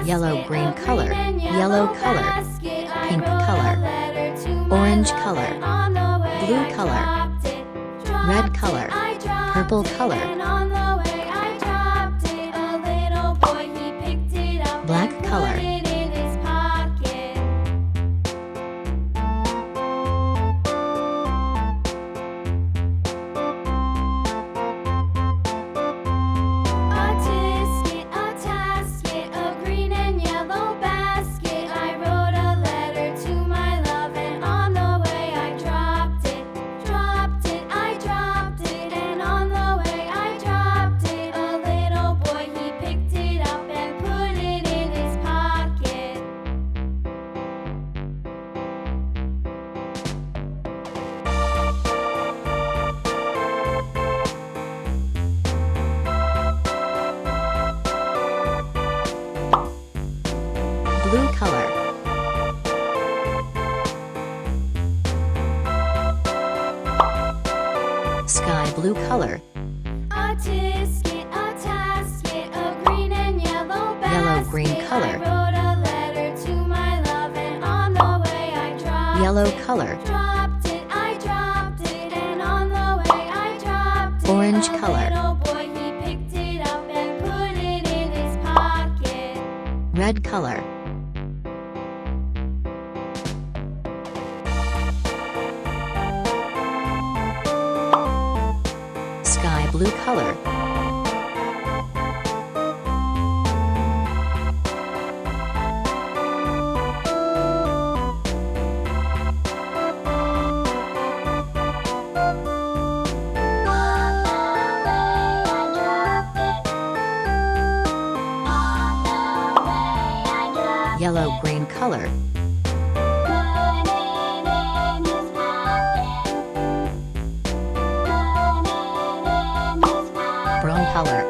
yellow green color, yellow color, pink color, orange color, blue color, red color, purple color, black color, blue color, sky blue color, yellow green color, yellow color, orange color, red color, sky blue color, yellow green color, brown color,